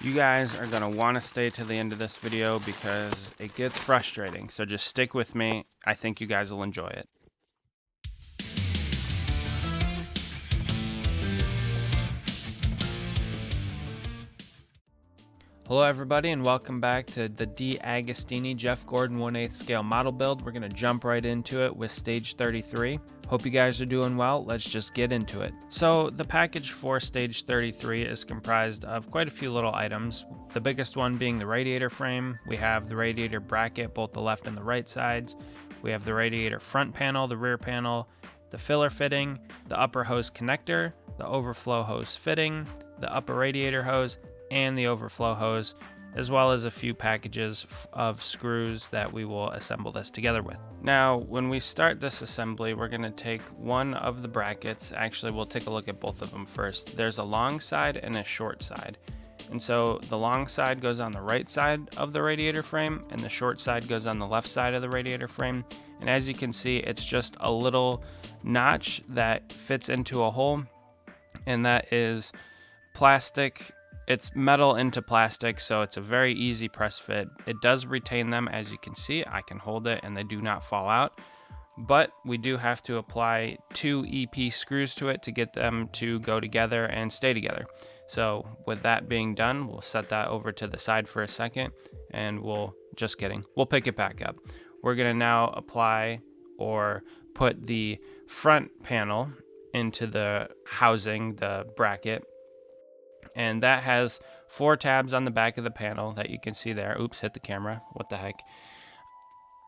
You guys are going to want to stay to the end of this video because it gets frustrating. So just stick with me. I think you guys will enjoy it. Hello everybody and welcome back to the DeAgostini Jeff Gordon 1/8 scale model build. We're going to jump right into it with stage 33. Hope you guys are doing well. Let's just get into it. So the package for stage 33 is comprised of quite a few little items. The biggest one being the radiator frame. We have the radiator bracket, both the left and the right sides. We have the radiator front panel, the rear panel, the filler fitting, the upper hose connector, the overflow hose fitting, the upper radiator hose, and the overflow hose, as well as a few packages of screws that we will assemble this together with. Now, when we start this assembly, we're going to take one of the brackets. Actually, we'll take a look at both of them first. There's a long side and a short side. And so the long side goes on the right side of the radiator frame, and the short side goes on the left side of the radiator frame. And as you can see, it's just a little notch that fits into a hole, and that is plastic. It's metal into plastic, so it's a very easy press fit. It does retain them, as you can see. I can hold it and they do not fall out. But we do have to apply 2 EP screws to it to get them to go together and stay together. So with that being done, we'll set that over to the side for a second and we'll pick it back up. We're gonna now apply or put the front panel into the housing, the bracket. And that has 4 tabs on the back of the panel that you can see there. Oops, hit the camera. What the heck?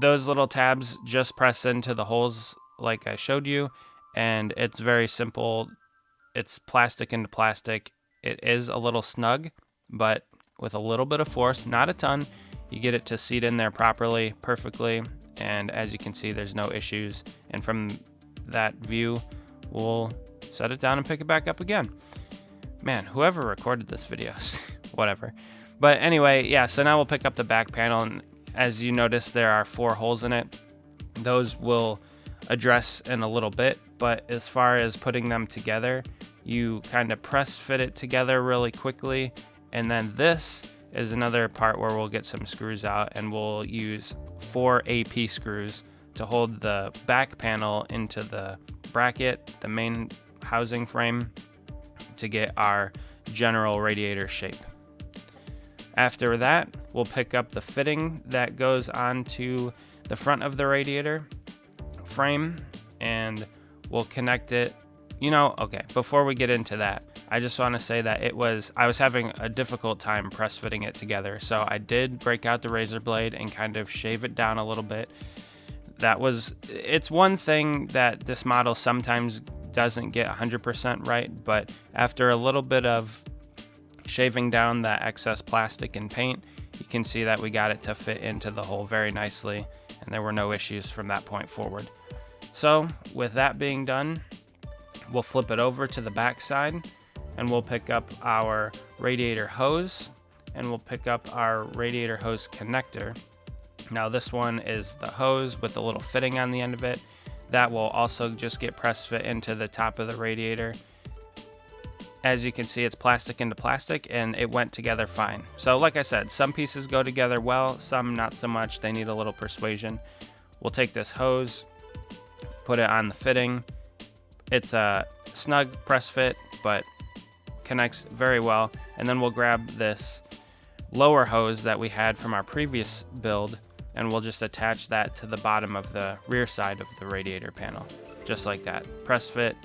Those little tabs just press into the holes like I showed you, and it's very simple. It's plastic into plastic. It is a little snug, but with a little bit of force, not a ton, you get it to seat in there properly, perfectly, and as you can see, there's no issues. And from that view, we'll set it down and pick it back up again. Man, whoever recorded this video, whatever. But anyway, yeah, so now we'll pick up the back panel, and as you notice, there are 4 holes in it. Those we'll address in a little bit, but as far as putting them together, you kind of press fit it together really quickly, and then this is another part where we'll get some screws out, and we'll use 4 AP screws to hold the back panel into the bracket, the main housing frame, to get our general radiator shape. After that, we'll pick up the fitting that goes onto the front of the radiator frame and we'll connect it. Okay, before we get into that, I just want to say that I was having a difficult time press fitting it together. So I did break out the razor blade and kind of shave it down a little bit. It's one thing that this model sometimes doesn't get 100% right, but after a little bit of shaving down that excess plastic and paint, you can see that we got it to fit into the hole very nicely, and there were no issues from that point forward. So with that being done, we'll flip it over to the back side and we'll pick up our radiator hose and we'll pick up our radiator hose connector. Now this one is the hose with the little fitting on the end of it. That will also just get press fit into the top of the radiator. As you can see, it's plastic into plastic and it went together fine. So like I said, some pieces go together well, some not so much. They need a little persuasion. We'll take this hose, put it on the fitting. It's a snug press fit, but connects very well. And then we'll grab this lower hose that we had from our previous build, and we'll just attach that to the bottom of the rear side of the radiator panel, just like that. Press fit.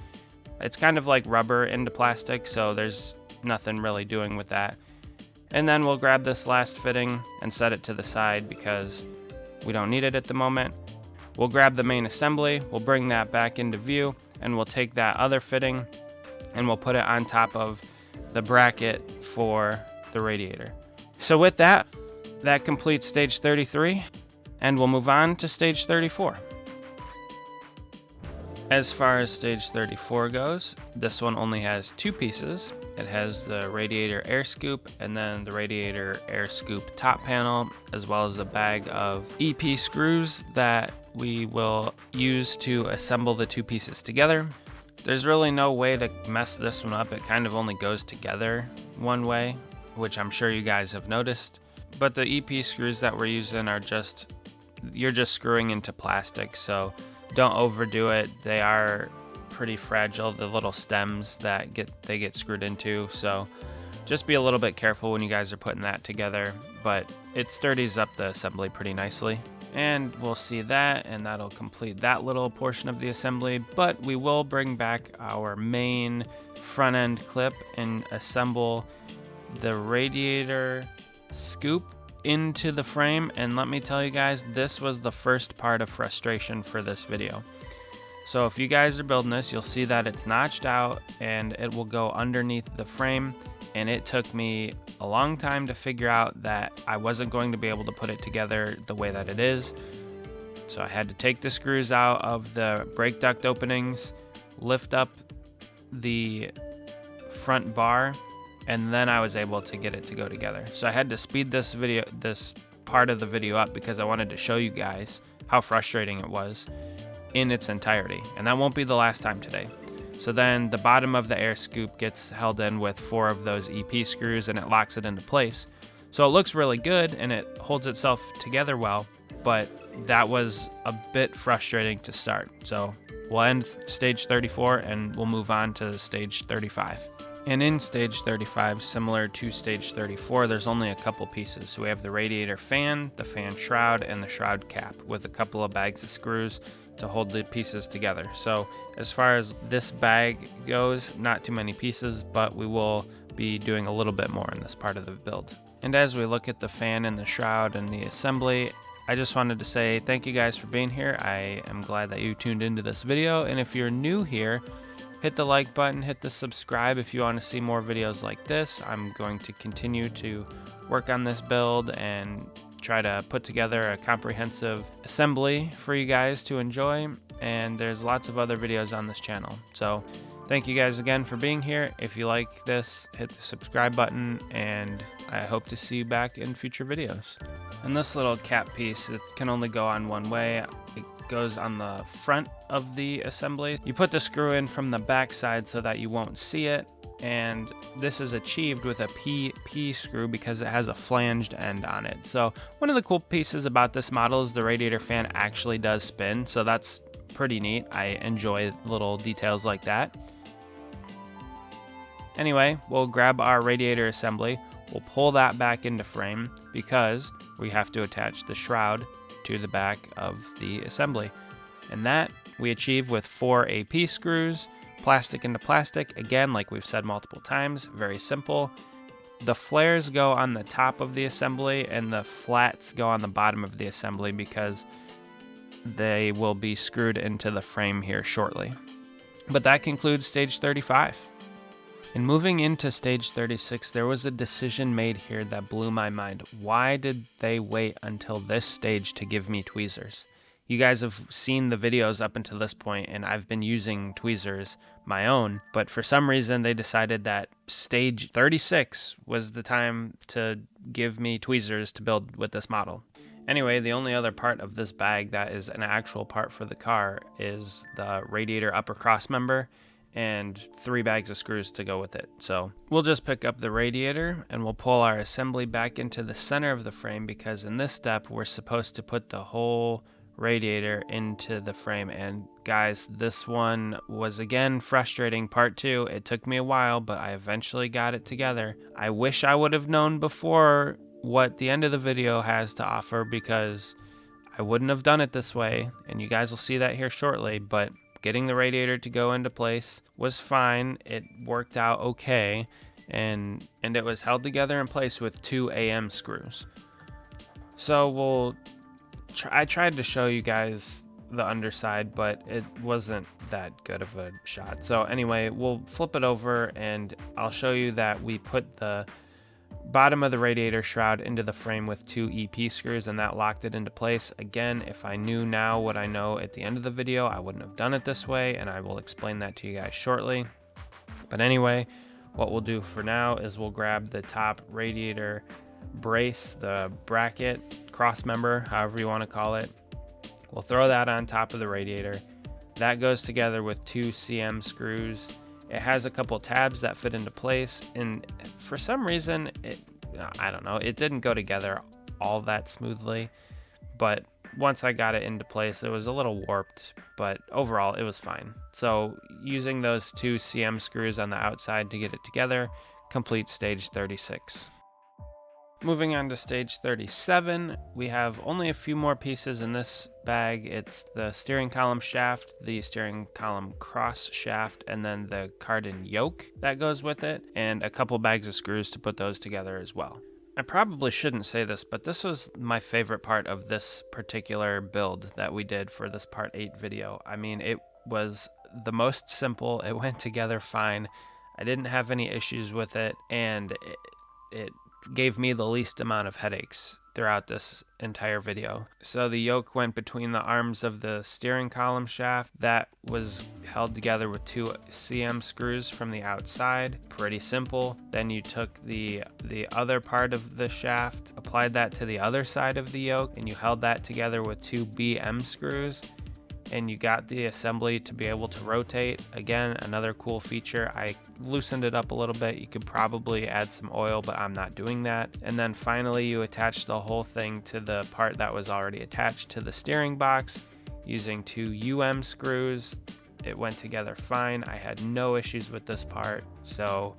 It's kind of like rubber into plastic, so there's nothing really doing with that. And then we'll grab this last fitting and set it to the side because we don't need it at the moment. We'll grab the main assembly, we'll bring that back into view, and we'll take that other fitting and we'll put it on top of the bracket for the radiator. So with that completes stage 33. And we'll move on to stage 34. As far as stage 34 goes, this one only has 2 pieces. It has the radiator air scoop and then the radiator air scoop top panel, as well as a bag of EP screws that we will use to assemble the 2 pieces together. There's really no way to mess this one up. It kind of only goes together one way. which I'm sure you guys have noticed. But the EP screws that we're using are you're just screwing into plastic, so don't overdo it. They are pretty fragile, the little stems that get screwed into, so just be a little bit careful when you guys are putting that together, but it sturdies up the assembly pretty nicely. And we'll see that, and that'll complete that little portion of the assembly, but we will bring back our main front end clip and assemble the radiator scoop into the frame. And let me tell you guys, this was the first part of frustration for this video. So if you guys are building this, you'll see that it's notched out and it will go underneath the frame, and it took me a long time to figure out that I wasn't going to be able to put it together the way that it is. So I had to take the screws out of the brake duct openings, lift up the front bar, and then I was able to get it to go together. So I had to speed this part of the video up because I wanted to show you guys how frustrating it was in its entirety, and that won't be the last time today. So then the bottom of the air scoop gets held in with 4 of those EP screws, and it locks it into place. So it looks really good and it holds itself together well, but that was a bit frustrating to start. So we'll end stage 34 and we'll move on to stage 35. And in stage 35, similar to stage 34, there's only a couple pieces. So we have the radiator fan, the fan shroud, and the shroud cap with a couple of bags of screws to hold the pieces together. So as far as this bag goes, not too many pieces, but we will be doing a little bit more in this part of the build. And as we look at the fan and the shroud and the assembly, I just wanted to say thank you guys for being here. I am glad that you tuned into this video, and if you're new here, hit the like button, hit the subscribe if you want to see more videos like this. I'm going to continue to work on this build and try to put together a comprehensive assembly for you guys to enjoy, and there's lots of other videos on this channel. So thank you guys again for being here. If you like this, hit the subscribe button, and I hope to see you back in future videos. And this little cap piece, it can only go on one way. It goes on the front of the assembly. You put the screw in from the back side so that you won't see it, and this is achieved with a PP screw because it has a flanged end on it. So one of the cool pieces about this model is the radiator fan actually does spin, so that's pretty neat. I enjoy little details like that. Anyway, we'll grab our radiator assembly, we'll pull that back into frame because we have to attach the shroud to the back of the assembly, and that we achieve with 4 AP screws, plastic into plastic, again like we've said multiple times, very simple. The flares go on the top of the assembly and the flats go on the bottom of the assembly because they will be screwed into the frame here shortly. But that concludes stage 35. And moving into stage 36, there was a decision made here that blew my mind. Why did they wait until this stage to give me tweezers? You guys have seen the videos up until this point, and I've been using tweezers my own, but for some reason they decided that stage 36 was the time to give me tweezers to build with this model. Anyway, the only other part of this bag that is an actual part for the car is the radiator upper cross member and 3 bags of screws to go with it. So we'll just pick up the radiator and we'll pull our assembly back into the center of the frame, because in this step we're supposed to put the whole radiator into the frame. And guys, this one was again frustrating. Part 2, it took me a while, but I eventually got it together. I wish I would have known before what the end of the video has to offer, because I wouldn't have done it this way, and you guys will see that here shortly. But getting the radiator to go into place was fine. It worked out okay, and it was held together in place with 2 AM screws. So I tried to show you guys the underside, but it wasn't that good of a shot. So anyway, we'll flip it over and I'll show you that we put the bottom of the radiator shroud into the frame with 2 EP screws, and that locked it into place. Again, if I knew now what I know at the end of the video, I wouldn't have done it this way, and I will explain that to you guys shortly. But anyway, what we'll do for now is we'll grab the top radiator brace, the bracket, cross member, however you want to call it. We'll throw that on top of the radiator. That goes together with 2 CM screws, It has a couple tabs that fit into place, and for some reason, I don't know, it didn't go together all that smoothly, but once I got it into place, it was a little warped, but overall it was fine. So using those 2 CM screws on the outside to get it together completes stage 36. Moving on to stage 37, we have only a few more pieces in this bag. It's the steering column shaft, the steering column cross shaft, and then the cardan yoke that goes with it, and a couple bags of screws to put those together as well. I probably shouldn't say this, but this was my favorite part of this particular build that we did for this part 8 video. I mean, it was the most simple. It went together fine. I didn't have any issues with it, and it gave me the least amount of headaches throughout this entire video. So the yoke went between the arms of the steering column shaft. That was held together with 2 CM screws from the outside. Pretty simple. Then you took the other part of the shaft, applied that to the other side of the yoke, and you held that together with 2 BM screws, and you got the assembly to be able to rotate. Again, another cool feature. I loosened it up a little bit. You could probably add some oil, but I'm not doing that. And then finally, you attach the whole thing to the part that was already attached to the steering box using 2 UM screws. It went together fine. I had no issues with this part. So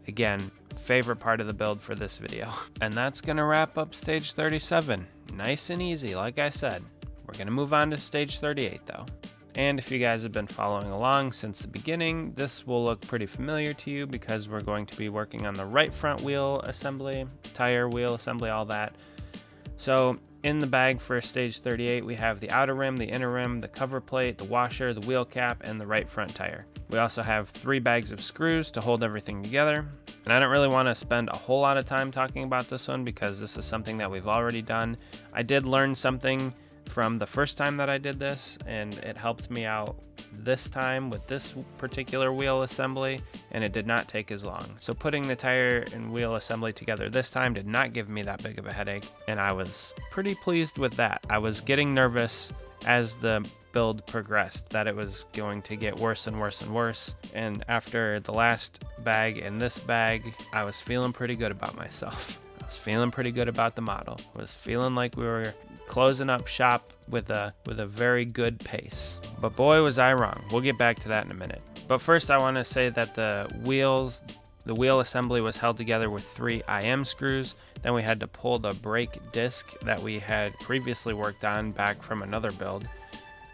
again, favorite part of the build for this video. And that's gonna wrap up stage 37. Nice and easy, like I said. We're gonna move on to stage 38 though. And if you guys have been following along since the beginning, this will look pretty familiar to you because we're going to be working on the right front wheel assembly, tire wheel assembly, all that. So in the bag for stage 38, we have the outer rim, the inner rim, the cover plate, the washer, the wheel cap, and the right front tire. We also have 3 bags of screws to hold everything together. And I don't really want to spend a whole lot of time talking about this one because this is something that we've already done. I did learn something from the first time that I did this, and it helped me out this time with this particular wheel assembly, and it did not take as long. So putting the tire and wheel assembly together this time did not give me that big of a headache, and I was pretty pleased with that. I was getting nervous as the build progressed that it was going to get worse and worse and worse, and after the last bag and this bag, I was feeling pretty good about myself. I was feeling pretty good about the model. I was feeling like we were closing up shop with a very good pace. But boy, was I wrong. We'll get back to that in a minute. But first I want to say that the wheel assembly was held together with 3 IM screws. Then we had to pull the brake disc that we had previously worked on back from another build.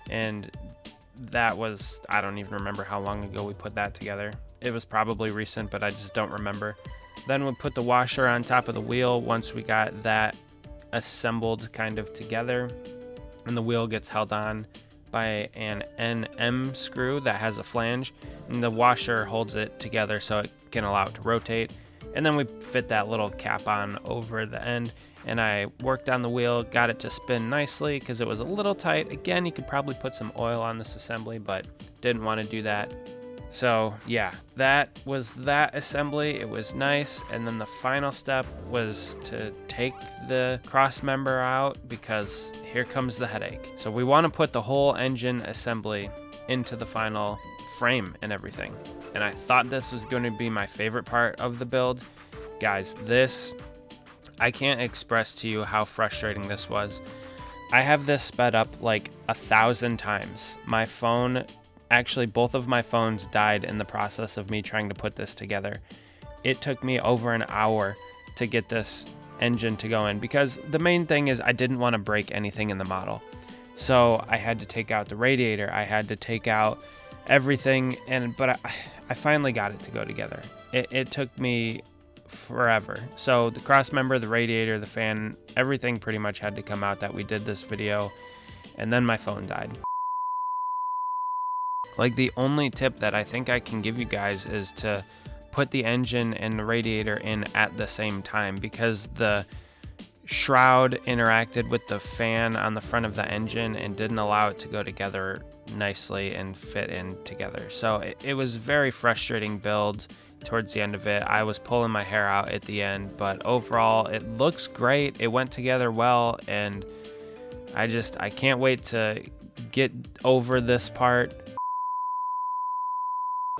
And that was, I don't even remember how long ago we put that together. It was probably recent, but I just don't remember. Then we put the washer on top of the wheel once we got that assembled kind of together, and the wheel gets held on by an NM screw that has a flange, and the washer holds it together so it can allow it to rotate. And then we fit that little cap on over the end, and I worked on the wheel, got it to spin nicely because it was a little tight. Again, you could probably put some oil on this assembly, but didn't want to do that. So yeah, that was that assembly. It was nice. And then the final step was to take the cross member out because here comes the headache. So we want to put the whole engine assembly into the final frame and everything. And I thought this was going to be my favorite part of the build. Guys, I can't express to you how frustrating this was. I have this sped up like 1,000 times. My phone, actually both of my phones died in the process of me trying to put this together. It took me over an hour to get this engine to go in because the main thing is I didn't want to break anything in the model. So I had to take out the radiator, I had to take out everything, but I finally got it to go together. It took me forever. So the cross member, the radiator, the fan, everything pretty much had to come out that we did this video, and then my phone died. Like, the only tip that I think I can give you guys is to put the engine and the radiator in at the same time, because the shroud interacted with the fan on the front of the engine and didn't allow it to go together nicely and fit in together. So it was a very frustrating build towards the end of it. I was pulling my hair out at the end, but overall it looks great. It went together well, and I can't wait to get over this part.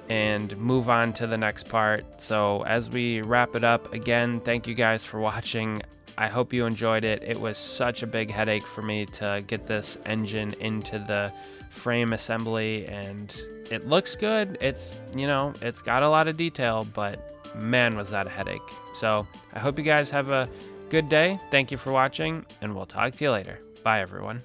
and move on to the next part. So as we wrap it up, again, thank you guys for watching. I hope you enjoyed it. It was such a big headache for me to get this engine into the frame assembly, and it looks good. It's, you know, it's got a lot of detail, but man, was that a headache. So I hope you guys have a good day. Thank you for watching, and we'll talk to you later. Bye, everyone.